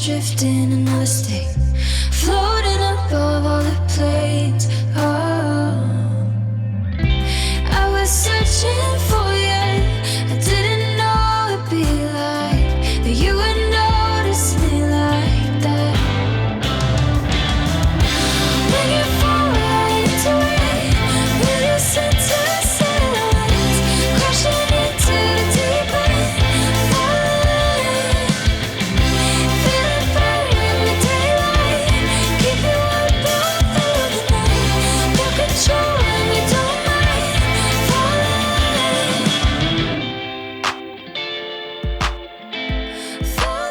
Drifting another state, floating above all the planes. Oh, I was searching for you. I didn't know it'd be like that. You would notice me like that. When you fall right into it, will you sit to silence, crashing into deep end, falling. Feeling burning in the daylight, keep you up all through the night. No control when you don't mind falling,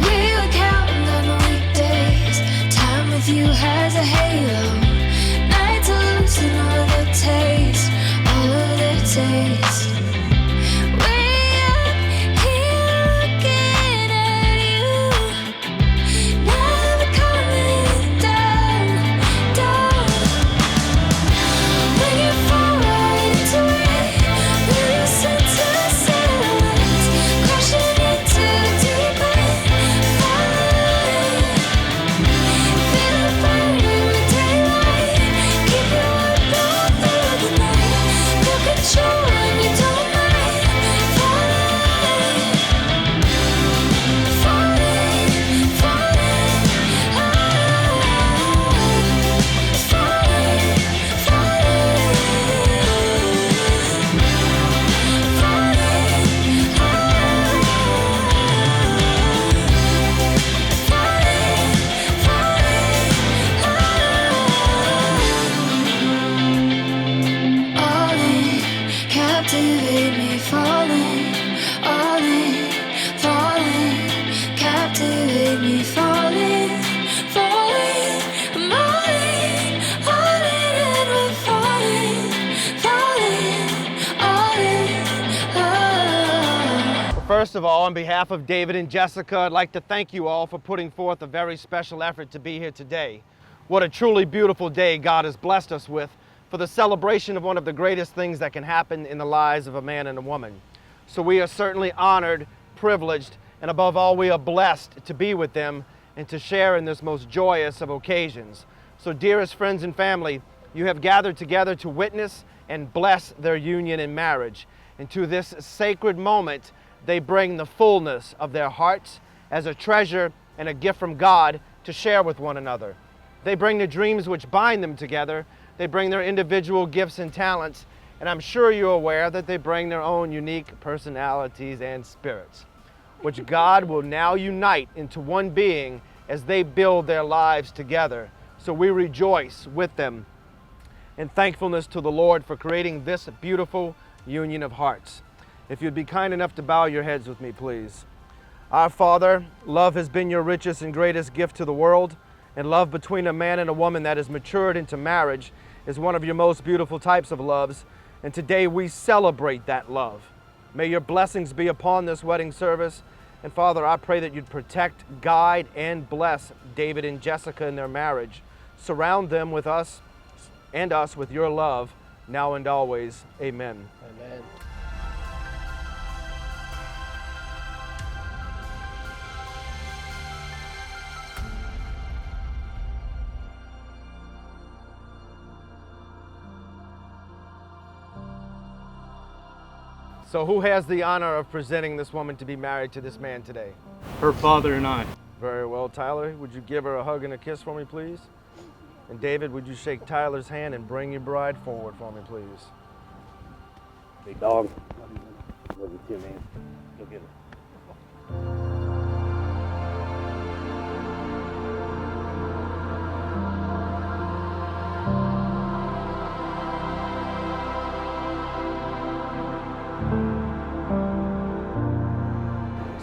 we were counting on the weekdays. Time with you has a halo. Nights are losing all of their taste, all of their taste. Way up here looking at you, never coming down, down. When you fall right into it, will you sit to silence, crashing into deep end, falling. Feeling burning in the daylight, keep you up all through the night. No control when you don't mind falling, falling, falling. All in, captivate me, falling. All in, falling, captivate me, falling, falling. I'm all in, and we're falling, all in, oh. First of all, on behalf of David and Jessica, I'd like to thank you all for putting forth a very special effort to be here today. What a truly beautiful day God has blessed us with for the celebration of one of the greatest things that can happen in the lives of a man and a woman. So we are certainly honored, privileged, and above all, we are blessed to be with them and to share in this most joyous of occasions. So dearest friends and family, you have gathered together to witness and bless their union in marriage. And to this sacred moment, they bring the fullness of their hearts as a treasure and a gift from God to share with one another. They bring the dreams which bind them together. They bring their individual gifts and talents. And I'm sure you're aware that they bring their own unique personalities and spirits, which God will now unite into one being as they build their lives together. So we rejoice with them in thankfulness to the Lord for creating this beautiful union of hearts. If you'd be kind enough to bow your heads with me, please. Our Father, love has been your richest and greatest gift to the world, and love between a man and a woman that has matured into marriage is one of your most beautiful types of loves, and today we celebrate that love. May your blessings be upon this wedding service, and Father, I pray that you'd protect, guide, and bless David and Jessica in their marriage. Surround them with us and us with your love, now and always. Amen. Amen. So who has the honor of presenting this woman to be married to this man today? Her father and I. Very well, Tyler, would you give her a hug and a kiss for me, please? And David, would you shake Tyler's hand and bring your bride forward for me, please? Big dog. Love you too, man. Go get her.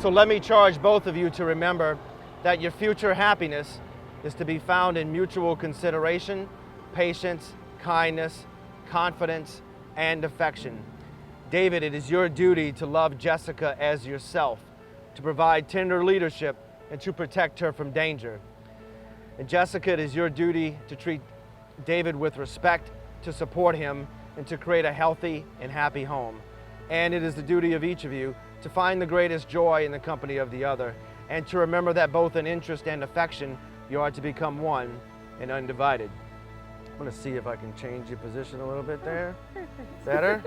So let me charge both of you to remember that your future happiness is to be found in mutual consideration, patience, kindness, confidence, and affection. David, it is your duty to love Jessica as yourself, to provide tender leadership, and to protect her from danger. And Jessica, it is your duty to treat David with respect, to support him, and to create a healthy and happy home. And it is the duty of each of you to find the greatest joy in the company of the other, and to remember that both in interest and affection, you are to become one and undivided. I'm gonna see if I can change your position a little bit there. Better?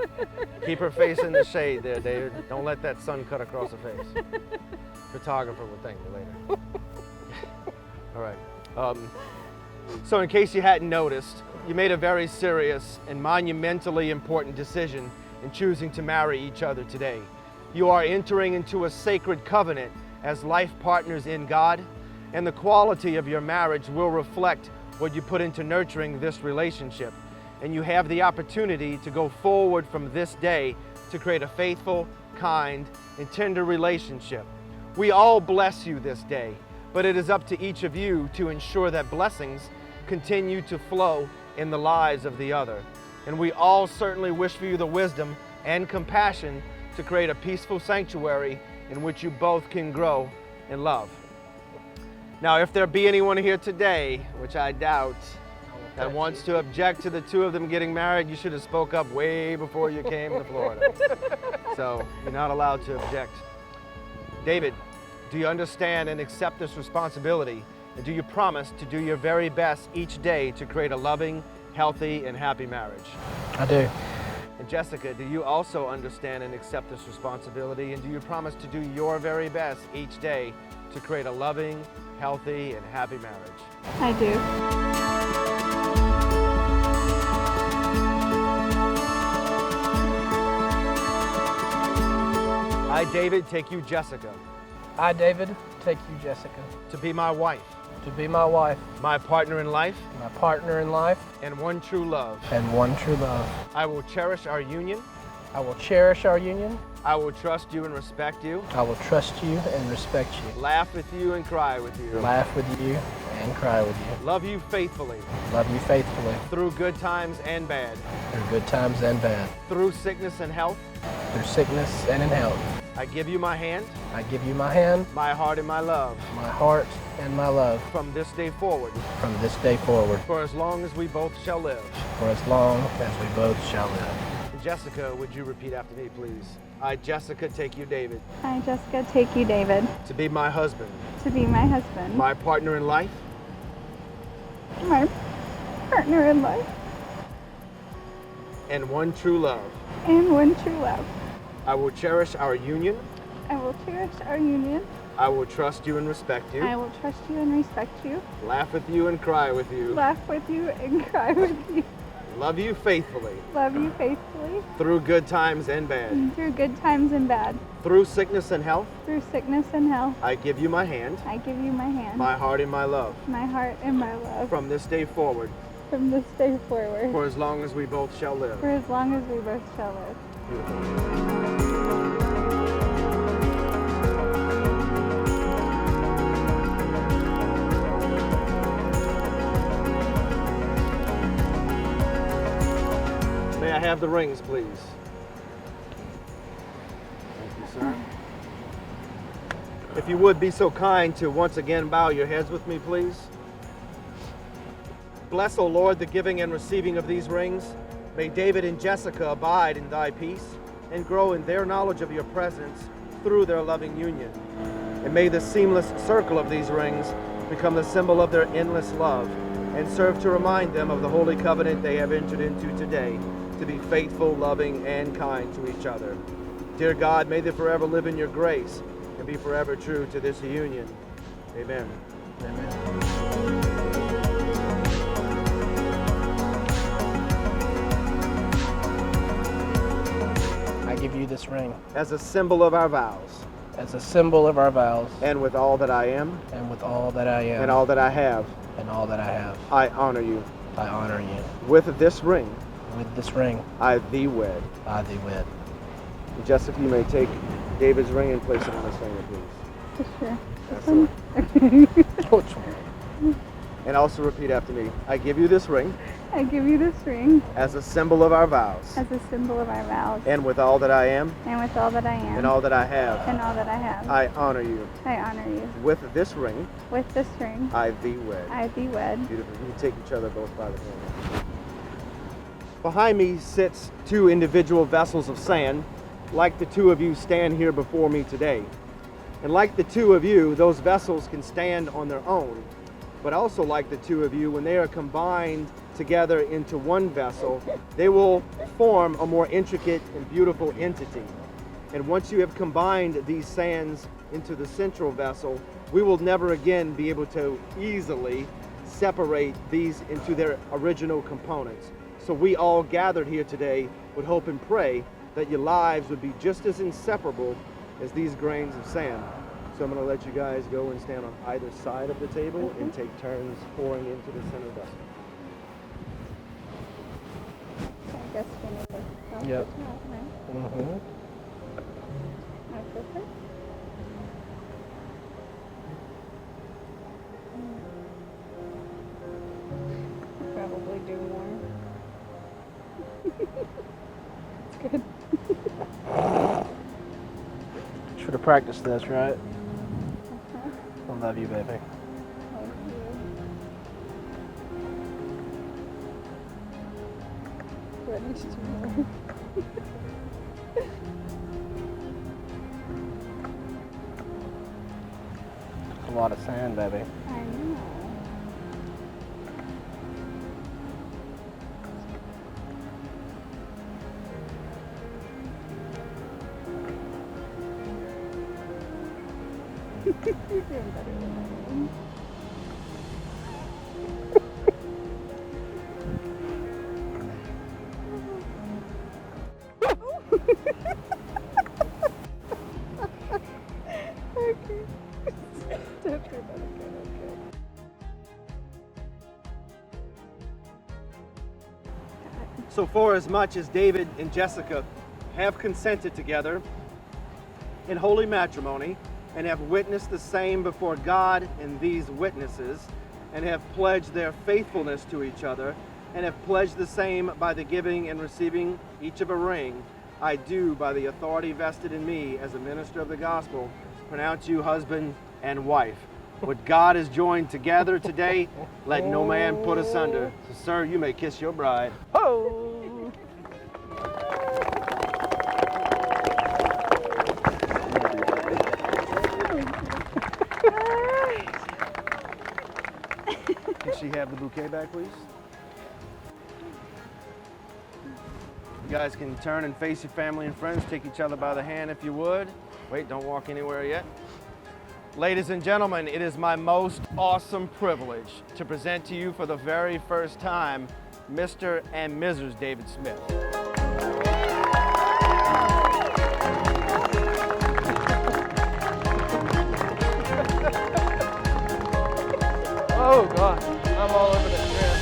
Keep her face in the shade there, David. Don't let that sun cut across her face. Photographer will thank you later. All right. So in case you hadn't noticed, you made a very serious and monumentally important decision in choosing to marry each other today. You are entering into a sacred covenant as life partners in God, and the quality of your marriage will reflect what you put into nurturing this relationship. And you have the opportunity to go forward from this day to create a faithful, kind, and tender relationship. We all bless you this day, but it is up to each of you to ensure that blessings continue to flow in the lives of the other. And we all certainly wish for you the wisdom and compassion to create a peaceful sanctuary in which you both can grow in love. Now, if there be anyone here today, which I doubt, that wants to object to the two of them getting married, you should have spoke up way before you came to Florida. So you're not allowed to object. David, do you understand and accept this responsibility? And do you promise to do your very best each day to create a loving, healthy, and happy marriage? I do. And Jessica, do you also understand and accept this responsibility? And do you promise to do your very best each day to create a loving, healthy, and happy marriage? I do. I, David, take you, Jessica, I, David, take you, Jessica, to be my wife, to be my wife, my partner in life, my partner in life, and one true love. and one true love. I will cherish our union. I will cherish our union. I will trust you and respect you, I will trust you and respect you, laugh with you and cry with you, laugh with you and cry with you, love you faithfully, love you faithfully through good times and bad, through good times and bad, through sickness and health. through sickness and in health. I give you my hand, I give you my hand, my heart, and my love my heart, and my love from this day forward, from this day forward, for as long as we both shall live. for as long as we both shall live. Jessica, would you repeat after me, please? I, Jessica, take you, David, I, Jessica, take you, David, to be my husband, to be my husband, my partner in life, my partner in life, and one true love. and one true love. I will cherish our union. I will cherish our union. I will trust you and respect you, I will trust you and respect you, laugh with you and cry with you, laugh with you and cry with you, love you faithfully, love you faithfully, through good times and bad, through good times and bad, through sickness and health. through sickness and health. I give you my hand, I give you my hand, my heart, and my love my heart, and my love from this day forward, from this day forward, for as long as we both shall live. for as long as we both shall live. Beautiful. May I have the rings, please? Thank you, sir. If you would be so kind to once again bow your heads with me, please. Bless, O Lord, the giving and receiving of these rings. May David and Jessica abide in thy peace and grow in their knowledge of your presence through their loving union. And may the seamless circle of these rings become the symbol of their endless love and serve to remind them of the holy covenant they have entered into today, to be faithful, loving, and kind to each other. Dear God, may they forever live in your grace and be forever true to this union. Amen. Amen. I give you this ring As a symbol of our vows, as a symbol of our vows, and with all that I am, and with all that I am, and all that I have, and all that I have, I honor you. I honor you. With this ring, With this ring, I thee wed. I thee wed. Jessica, you may take David's ring and place it on his finger, please. Sure. Excellent. Which one? And also repeat after me. I give you this ring I give you this ring as a symbol of our vows, as a symbol of our vows, and with all that I am and with all that I am, and all that I have, and all that I have, I honor you. I honor you. With this ring, With this ring, I thee wed. I thee wed. Beautiful. You can take each other both by the hand. Behind me sits two individual vessels of sand, like the two of you stand here before me today. And like the two of you, those vessels can stand on their own. But also like the two of you, when they are combined together into one vessel, they will form a more intricate and beautiful entity. And once you have combined these sands into the central vessel, we will never again be able to easily separate these into their original components. So we all gathered here today would hope and pray that your lives would be just as inseparable as these grains of sand. So I'm going to let you guys go and stand on either side of the table and take turns pouring into the center vessel. I guess we need to help Yep. it out, right? Mm-hmm. Like this one? Probably do more. It's good. Should have practiced this, right? Uh-huh. I love you, baby. Thank you. What needs to more? A lot of sand, baby. I know. You're doing better than I am. Okay. Don't do that again, okay. So for as much as David and Jessica have consented together in holy matrimony and have witnessed the same before God and these witnesses, and have pledged their faithfulness to each other, and have pledged the same by the giving and receiving each of a ring, I do, by the authority vested in me as a minister of the gospel, pronounce you husband and wife. What God has joined together today, let no man put asunder. So, sir, you may kiss your bride. Oh! Can she have the bouquet back, please? You guys can turn and face your family and friends. Take each other by the hand if you would. Wait, don't walk anywhere yet. Ladies and gentlemen, it is my most awesome privilege to present to you for the very first time Mr. and Mrs. David Smith. Oh, God. I'm all over that dress.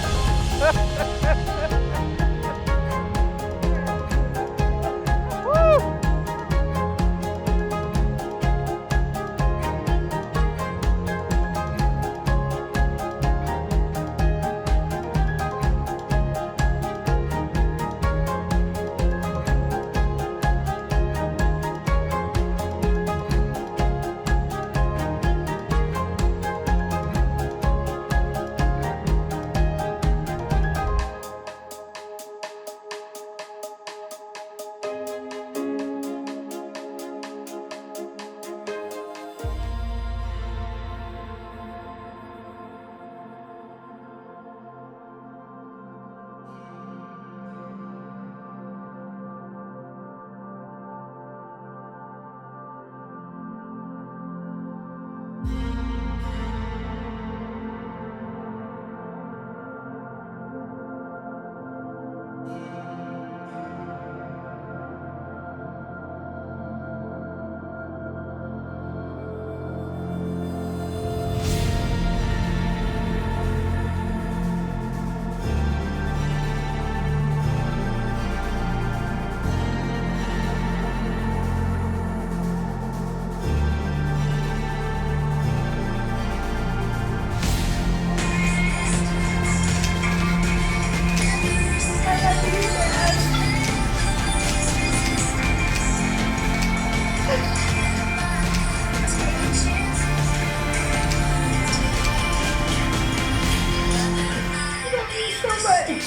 much.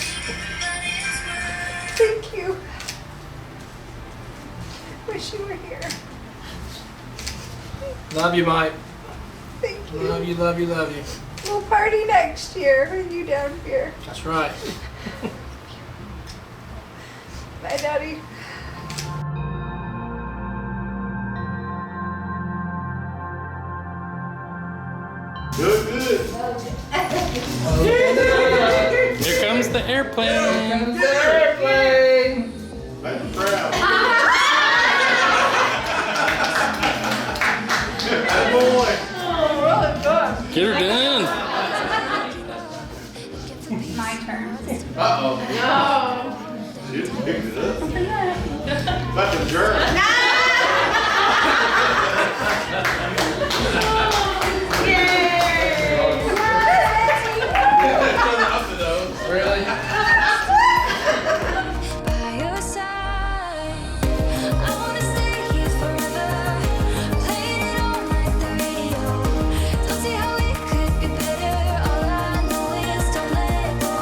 Thank you. Wish you were here. Love you, Mike. Thank you. Love you, love you, love you. We'll party next year with you down here. That's right. Bye, Daddy. Here comes the airplane. Get her done. My turn. She just picked it up. Like a jerk. Really? By your side, I wanna stay here forever. Playing it on like the radio. Don't see how it could be better. All I know is don't let go.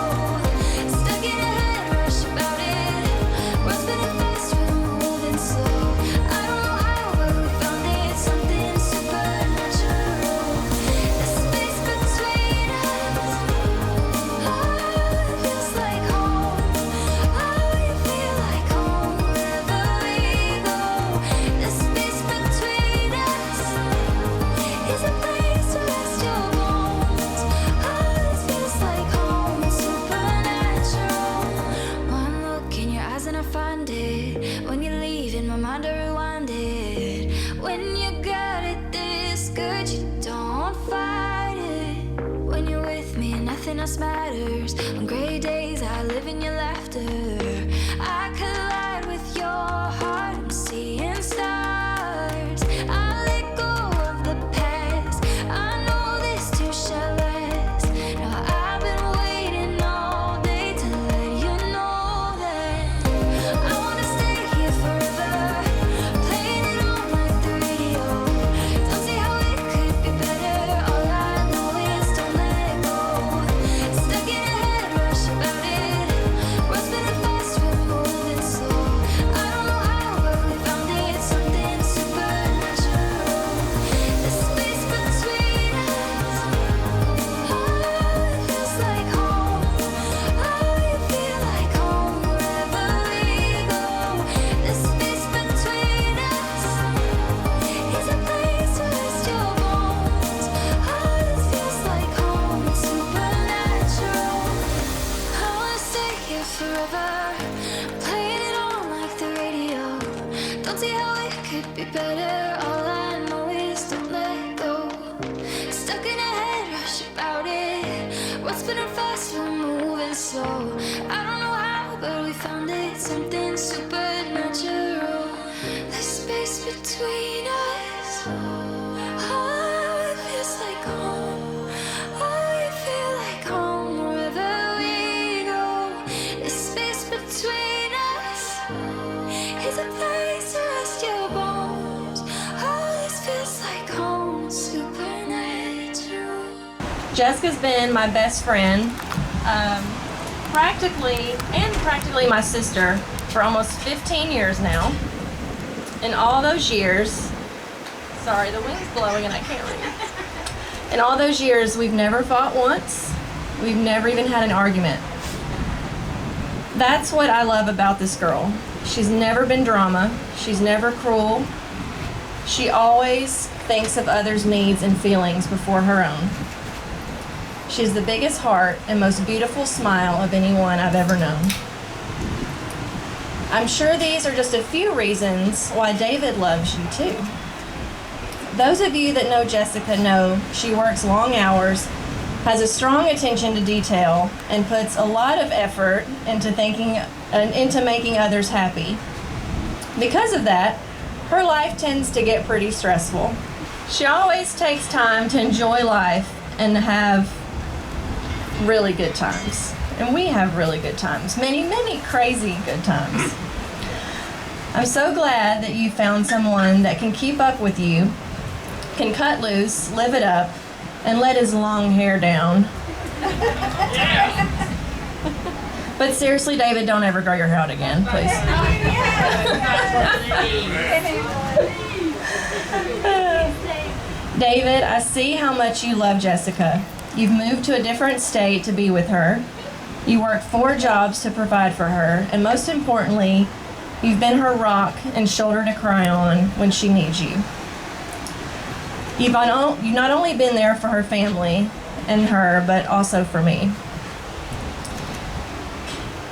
Stuck in a head rush about it. World's spinning fast, we're moving slow. I don't know how, but we found it. Something supernatural. The space between us. Feels like home. I feel like home wherever we go. The space between us is a place to rest your bones. It feels like home. It's supernatural. One look in your eyes and I find it. When you leave in my mind I rewind it. When you got it this good, you don't fight it. When you're with me, nothing else matters. On gray days, I live in your laughter. I collide with your heart. I'm seeing stars. I let go of the past. I know this too shall last. Now I've been waiting all day to let you know that I wanna stay here forever. Playing it on like the radio. Don't see how it could be better. All I know is don't let go. Stuck in a head rush about it. World's spinning fast, we're moving slow. I don't know how, but we found it. Something supernatural. The space between us. It feels like home. I feel like home wherever we go. The space between us is a place to rest your bones. It feels like home. It's supernatural. I wanna stay here forever. Playing it on like the radio. Don't see how it could be better. All I know is don't let go. Stuck in a head rush about it. What's spinning fast, we're moving slow. I don't know how, but we found it. Something supernatural. The space between us. It feels like home. I feel like home wherever we go. The space between us is a place to rest your bones. This feels like home. Supernatural. Jessica's been my best friend, practically my sister for almost 15 years now. In all those years, sorry, the wind's blowing and I can't read. In all those years, we've never fought once. We've never even had an argument. That's what I love about this girl. She's never been drama. She's never cruel. She always thinks of others' needs and feelings before her own. She has the biggest heart and most beautiful smile of anyone I've ever known. I'm sure these are just a few reasons why David loves you too. Those of you that know Jessica know she works long hours, has a strong attention to detail, and puts a lot of effort into making others happy. Because of that, her life tends to get pretty stressful. She always takes time to enjoy life and have really good times. And we have really good times. Many, many crazy good times. I'm so glad that you found someone that can keep up with you, can cut loose, live it up, and let his long hair down. But seriously, David, don't ever grow your hair out again, please. David, I see how much you love Jessica. You've moved to a different state to be with her. You work 4 jobs to provide for her, and most importantly, you've been her rock and shoulder to cry on when she needs you. You've not only been there for her family and her, but also for me.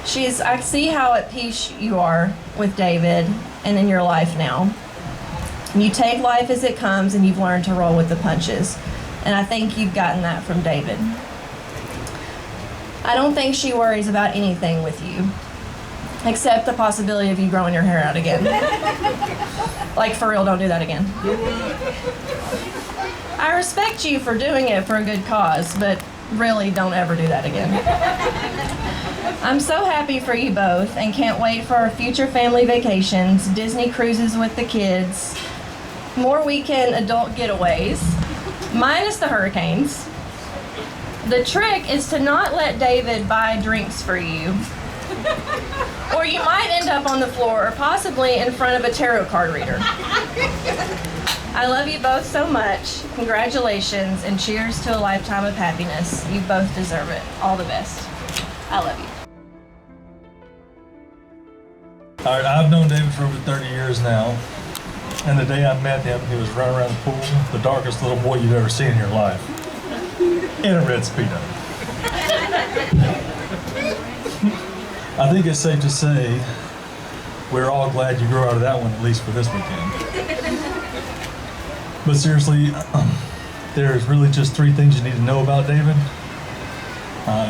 I see how at peace you are with David and in your life now. You take life as it comes and you've learned to roll with the punches. And I think you've gotten that from David. I don't think she worries about anything with you, except the possibility of you growing your hair out again. Like, for real, don't do that again. I respect you for doing it for a good cause, but really don't ever do that again. I'm so happy for you both and can't wait for our future family vacations, Disney cruises with the kids, more weekend adult getaways, minus the hurricanes. The trick is to not let David buy drinks for you, or you might end up on the floor or possibly in front of a tarot card reader. I love you both so much. Congratulations and cheers to a lifetime of happiness. You both deserve it. All the best. I love you. All right, I've known David for over 30 years now, and the day I met him, he was running around the pool, the darkest little boy you've ever seen in your life, in a red Speedo. I think it's safe to say we're all glad you grew out of that one, at least for this weekend. But seriously, there's really just 3 things you need to know about David.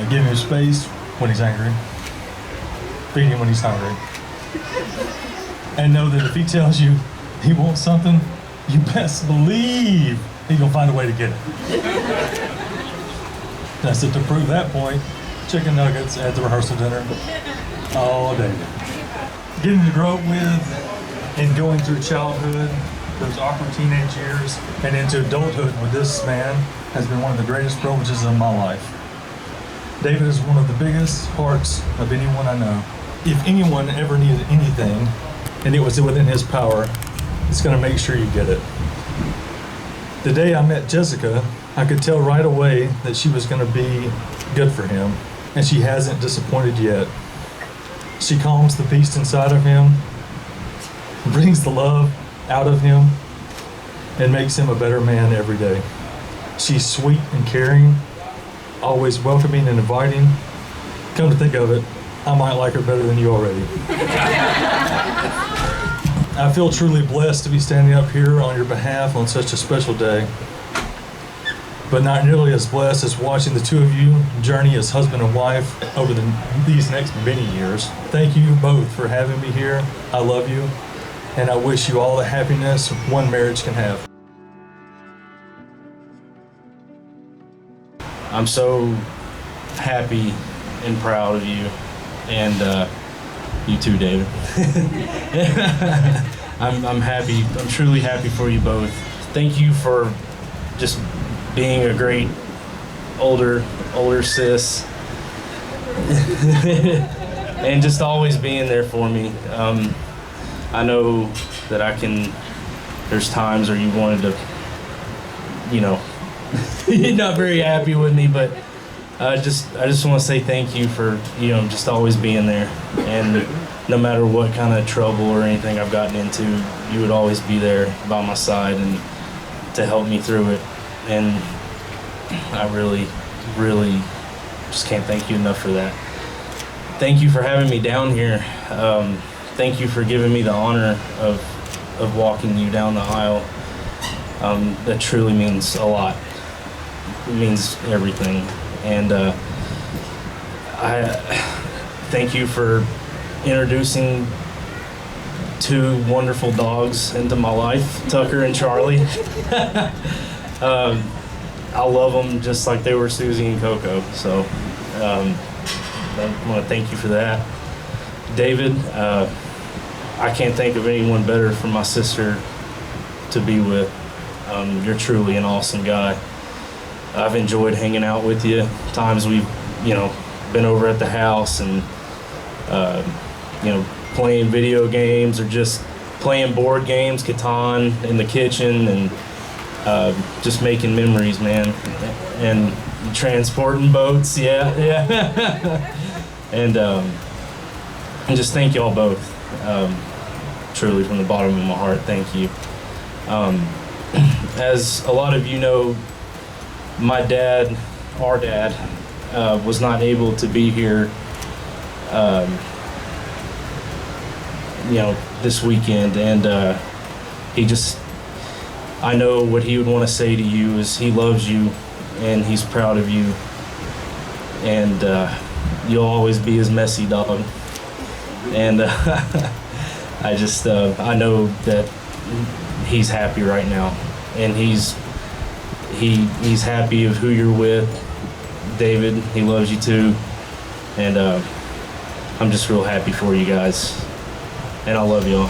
Give him space when he's angry, feed him when he's hungry, and know that if he tells you he wants something, you best believe he's gonna find a way to get it. That's it. To prove that point, chicken nuggets at the rehearsal dinner all day. Getting to grow up with and going through childhood, those awkward teenage years, and into adulthood with this man has been one of the greatest privileges of my life. David is one of the biggest hearts of anyone I know. If anyone ever needed anything, and it was within his power, it's gonna make sure you get it. The day I met Jessica, I could tell right away that she was gonna be good for him, and she hasn't disappointed yet. She calms the beast inside of him, brings the love out of him, and makes him a better man every day. She's sweet and caring, always welcoming and inviting. Come to think of it, I might like her better than you already. I feel truly blessed to be standing up here on your behalf on such a special day, but not nearly as blessed as watching the 2 of you journey as husband and wife over these next many years. Thank you both for having me here. I love you, and I wish you all the happiness one marriage can have. I'm so happy and proud of you, and you too, David. I'm happy. I'm truly happy for you both. Thank you for just being a great older sis, and just always being there for me. I know that there's times where you wanted to, you're not very happy with me, but I just want to say thank you for, just always being there. And no matter what kind of trouble or anything I've gotten into, you would always be there by my side and to help me through it. And I really, really just can't thank you enough for that. Thank you for having me down here. Thank you for giving me the honor of walking you down the aisle. That truly means a lot. It means everything. And I thank you for introducing 2 wonderful dogs into my life, Tucker and Charlie. I love them just like they were Susie and Coco. So I want to thank you for that. David, I can't think of anyone better for my sister to be with. You're truly an awesome guy. I've enjoyed hanging out with you. Times we've, been over at the house and playing video games or just playing board games, Catan in the kitchen, and just making memories, man. And transporting boats, yeah. And just thank y'all both. Truly, from the bottom of my heart, thank you. As a lot of you know, my dad, our dad, was not able to be here, this weekend, and I know what he would want to say to you is he loves you, and he's proud of you, and you'll always be his messy dog. And I know that he's happy right now, and he's happy of who you're with. David, he loves you too, and I'm just real happy for you guys, and I love y'all.